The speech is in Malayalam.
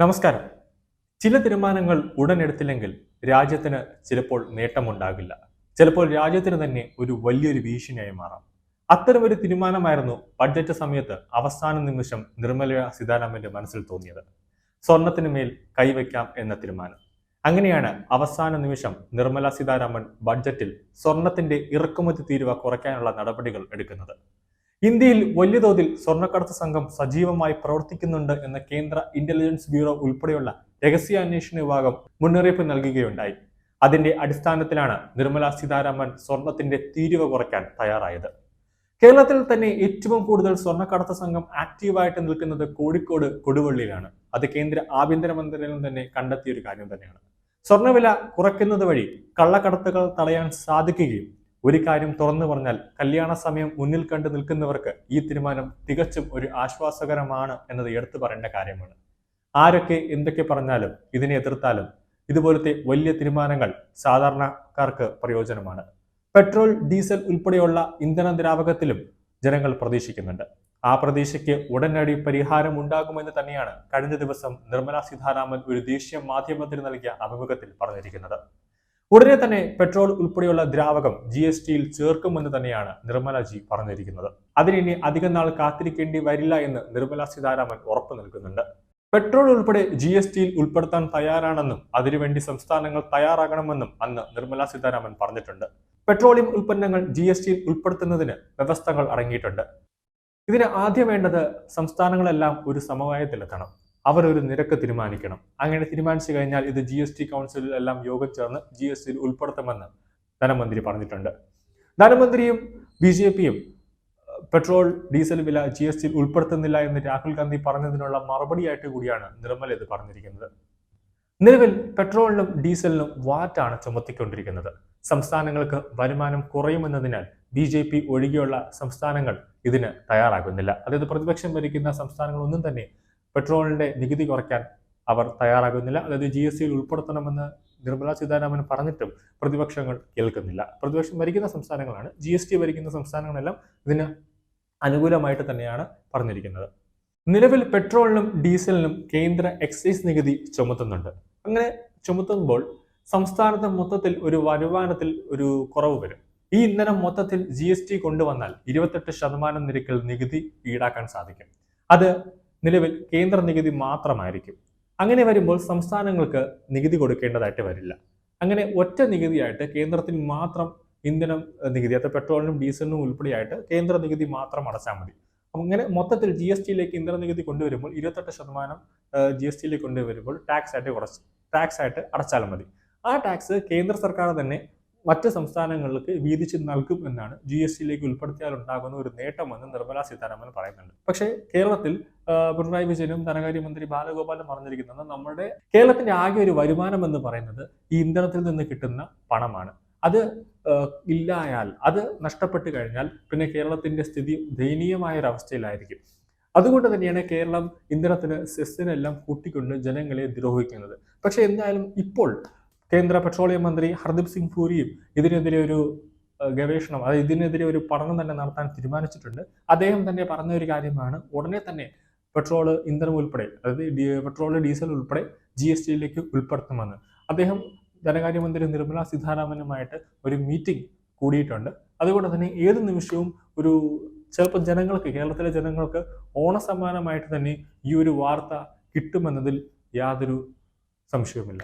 നമസ്കാരം. ചില തീരുമാനങ്ങൾ ഉടൻ എടുത്തില്ലെങ്കിൽ രാജ്യത്തിന് ചിലപ്പോൾ നേട്ടമുണ്ടാകില്ല. ചിലപ്പോൾ രാജ്യത്തിന് തന്നെ ഒരു വലിയൊരു ഭീഷണിയായി മാറാം. അത്തരമൊരു തീരുമാനമായിരുന്നു ബഡ്ജറ്റ് സമയത്ത് അവസാന നിമിഷം നിർമ്മല സീതാരാമന്റെ മനസ്സിൽ തോന്നിയത്. സ്വർണത്തിന് മേൽ കൈവയ്ക്കാം എന്ന തീരുമാനം. അങ്ങനെയാണ് അവസാന നിമിഷം നിർമ്മല സീതാരാമൻ ബഡ്ജറ്റിൽ സ്വർണത്തിന്റെ ഇറക്കുമതി തീരുവ കുറയ്ക്കാനുള്ള നടപടികൾ എടുക്കുന്നത്. ഇന്ത്യയിൽ വലിയ തോതിൽ സ്വർണ്ണക്കടത്ത് സംഘം സജീവമായി പ്രവർത്തിക്കുന്നുണ്ട് എന്ന കേന്ദ്ര ഇന്റലിജൻസ് ബ്യൂറോ ഉൾപ്പെടെയുള്ള രഹസ്യാന്വേഷണ വിഭാഗം മുന്നറിയിപ്പ് നൽകുകയുണ്ടായി. അതിന്റെ അടിസ്ഥാനത്തിലാണ് നിർമ്മല സീതാരാമൻ സ്വർണത്തിന്റെ തീരുവ കുറയ്ക്കാൻ തയ്യാറായത്. കേരളത്തിൽ തന്നെ ഏറ്റവും കൂടുതൽ സ്വർണ്ണക്കടത്ത് സംഘം ആക്റ്റീവായിട്ട് നിൽക്കുന്നത് കോഴിക്കോട് കൊടുവള്ളിയിലാണ്. അത് കേന്ദ്ര ആഭ്യന്തര മന്ത്രാലയം തന്നെ കണ്ടെത്തിയ ഒരു കാര്യം തന്നെയാണ്. സ്വർണ്ണവില കുറയ്ക്കുന്നത് വഴി കള്ളക്കടത്തുകൾ തടയാൻ സാധിക്കുകയും, ഒരു കാര്യം തുറന്നു പറഞ്ഞാൽ കല്യാണ സമയം മുന്നിൽ കണ്ടു നിൽക്കുന്നവർക്ക് ഈ തീരുമാനം തികച്ചും ഒരു ആശ്വാസകരമാണ് എന്നത് എടുത്തു പറയേണ്ട കാര്യമാണ്. ആരൊക്കെ എന്തൊക്കെ പറഞ്ഞാലും ഇതിനെ എതിർത്താലും ഇതുപോലത്തെ വലിയ തീരുമാനങ്ങൾ സാധാരണക്കാർക്ക് പ്രയോജനമാണ്. പെട്രോൾ, ഡീസൽ ഉൾപ്പെടെയുള്ള ഇന്ധന ദ്രാവകത്തിലും ജനങ്ങൾ പ്രതീക്ഷിക്കുന്നുണ്ട്. ആ പ്രതീക്ഷയ്ക്ക് ഉടനടി പരിഹാരം ഉണ്ടാകുമെന്ന് തന്നെയാണ് കഴിഞ്ഞ ദിവസം നിർമ്മല സീതാരാമൻ ഒരു ദേശീയ മാധ്യമത്തിന് നൽകിയ അഭിമുഖത്തിൽ പറഞ്ഞിരിക്കുന്നത്. ഉടനെ തന്നെ പെട്രോൾ ഉൾപ്പെടെയുള്ള ദ്രാവകം GSTയിൽ ചേർക്കുമെന്ന് തന്നെയാണ് നിർമ്മലജി പറഞ്ഞിരിക്കുന്നത്. അതിനി അധികം നാൾ കാത്തിരിക്കേണ്ടി വരില്ല എന്ന് നിർമ്മല സീതാരാമൻ ഉറപ്പു നൽകുന്നുണ്ട്. പെട്രോൾ ഉൾപ്പെടെ GSTയിൽ ഉൾപ്പെടുത്താൻ തയ്യാറാണെന്നും അതിനുവേണ്ടി സംസ്ഥാനങ്ങൾ തയ്യാറാകണമെന്നും അന്ന് നിർമ്മല സീതാരാമൻ പറഞ്ഞിട്ടുണ്ട്. പെട്രോളിയം ഉൽപ്പന്നങ്ങൾ GSTയിൽ ഉൾപ്പെടുത്തുന്നതിന് വ്യവസ്ഥകൾ അടങ്ങിയിട്ടുണ്ട്. ഇതിന് ആദ്യം വേണ്ടത് സംസ്ഥാനങ്ങളെല്ലാം ഒരു സമവായത്തിലെത്തണം. അവർ ഒരു നിരക്ക് തീരുമാനിക്കണം. അങ്ങനെ തീരുമാനിച്ചു കഴിഞ്ഞാൽ ഇത് GST കൗൺസിലിൽ എല്ലാം യോഗം ചേർന്ന് GSTയിൽ ഉൾപ്പെടുത്തുമെന്ന് ധനമന്ത്രി പറഞ്ഞിട്ടുണ്ട്. ധനമന്ത്രിയും BJPയും പെട്രോൾ, ഡീസൽ വില GSTയിൽ ഉൾപ്പെടുത്തുന്നില്ല എന്ന് രാഹുൽ ഗാന്ധി പറഞ്ഞതിനുള്ള മറുപടിയായിട്ട് കൂടിയാണ് നിർമ്മല ഇത് പറഞ്ഞിരിക്കുന്നത്. നിലവിൽ പെട്രോളിനും ഡീസലിനും വാറ്റാണ് ചുമത്തിക്കൊണ്ടിരിക്കുന്നത്. സംസ്ഥാനങ്ങൾക്ക് വരുമാനം കുറയുമെന്നതിനാൽ BJP ഒഴികെയുള്ള സംസ്ഥാനങ്ങൾ ഇതിന് തയ്യാറാകുന്നില്ല. അതായത് പ്രതിപക്ഷം ഭരിക്കുന്ന സംസ്ഥാനങ്ങളൊന്നും തന്നെ പെട്രോളിന്റെ നികുതി കുറയ്ക്കാൻ അവർ തയ്യാറാകുന്നില്ല. അതായത് GSTയിൽ ഉൾപ്പെടുത്തണമെന്ന് നിർമ്മല സീതാരാമൻ പറഞ്ഞിട്ടും പ്രതിപക്ഷങ്ങൾ കേൾക്കുന്നില്ല. പ്രതിപക്ഷം ഭരിക്കുന്ന സംസ്ഥാനങ്ങളാണ്. GST ഭരിക്കുന്ന സംസ്ഥാനങ്ങളെല്ലാം ഇതിന് അനുകൂലമായിട്ട് തന്നെയാണ് പറഞ്ഞിരിക്കുന്നത്. നിലവിൽ പെട്രോളിനും ഡീസലിനും കേന്ദ്ര എക്സൈസ് നികുതി ചുമത്തുന്നുണ്ട്. അങ്ങനെ ചുമത്തുമ്പോൾ സംസ്ഥാനത്ത് മൊത്തത്തിൽ ഒരു വരുമാനത്തിൽ ഒരു കുറവ് വരും. ഈ ഇന്ധനം മൊത്തത്തിൽ GST കൊണ്ടുവന്നാൽ 28% നിരക്കിൽ നികുതി ഈടാക്കാൻ സാധിക്കും. അത് നിലവിൽ കേന്ദ്ര നികുതി മാത്രമായിരിക്കും. അങ്ങനെ വരുമ്പോൾ സംസ്ഥാനങ്ങൾക്ക് നികുതി കൊടുക്കേണ്ടതായിട്ട് വരില്ല. അങ്ങനെ ഒറ്റ നികുതിയായിട്ട് കേന്ദ്രത്തിൽ മാത്രം ഇന്ധനം നികുതി, അത് പെട്രോളിനും ഡീസലിനും ഉൾപ്പെടെയായിട്ട് കേന്ദ്ര നികുതി മാത്രം അടച്ചാൽ മതി. അങ്ങനെ മൊത്തത്തിൽ GSTയിലേക്ക് ഇന്ധന നികുതി കൊണ്ടുവരുമ്പോൾ 28% GSTയിലേക്ക് കൊണ്ടുവരുമ്പോൾ ടാക്സ് ആയിട്ട് അടച്ചാൽ മതി. ആ ടാക്സ് കേന്ദ്ര സർക്കാർ തന്നെ മറ്റ് സംസ്ഥാനങ്ങൾക്ക് വീതിച്ച് നൽകും എന്നാണ് GSTയിലേക്ക് ഉൾപ്പെടുത്തിയാൽ ഉണ്ടാകുന്ന ഒരു നേട്ടമെന്ന് നിർമ്മല സീതാരാമൻ പറയുന്നുണ്ട്. പക്ഷേ കേരളത്തിൽ പിണറായി വിജയനും ധനകാര്യമന്ത്രി ബാലഗോപാലും പറഞ്ഞിരിക്കുന്നത് നമ്മുടെ കേരളത്തിന്റെ ആകെ ഒരു വരുമാനം എന്ന് പറയുന്നത് ഈ ഇന്ധനത്തിൽ നിന്ന് കിട്ടുന്ന പണമാണ്. അത് ഇല്ലായാൽ, അത് നഷ്ടപ്പെട്ടു കഴിഞ്ഞാൽ പിന്നെ കേരളത്തിന്റെ സ്ഥിതി ദയനീയമായ ഒരു അവസ്ഥയിലായിരിക്കും. അതുകൊണ്ട് തന്നെയാണ് കേരളം ഇന്ധനത്തിന് സെസ്സിനെല്ലാം കൂട്ടിക്കൊണ്ട് ജനങ്ങളെ ദ്രോഹിക്കുന്നത്. പക്ഷെ എന്തായാലും ഇപ്പോൾ കേന്ദ്ര പെട്രോളിയം മന്ത്രി ഹർദീപ് സിംഗ് പുരിയും ഇതിനെതിരെ ഒരു ഗവേഷണം, അതായത് ഇതിനെതിരെ ഒരു പഠനം തന്നെ നടത്താൻ തീരുമാനിച്ചിട്ടുണ്ട്. അദ്ദേഹം തന്നെ പറഞ്ഞ ഒരു കാര്യമാണ് ഉടനെ തന്നെ പെട്രോള്, ഇന്ധനം ഉൾപ്പെടെ, അതായത് പെട്രോള്, ഡീസൽ ഉൾപ്പെടെ GSTയിലേക്ക് ഉൾപ്പെടുത്തുമെന്ന്. അദ്ദേഹം ധനകാര്യമന്ത്രി നിർമ്മല സീതാരാമനുമായിട്ട് ഒരു മീറ്റിംഗ് കൂടിയിട്ടുണ്ട്. അതുകൊണ്ട് തന്നെ ഏത് നിമിഷവും ചിലപ്പോൾ കേരളത്തിലെ ജനങ്ങൾക്ക് ഓണസമ്മാനമായിട്ട് തന്നെ ഈ ഒരു വാർത്ത കിട്ടുമെന്നതിൽ യാതൊരു സംശയവുമില്ല.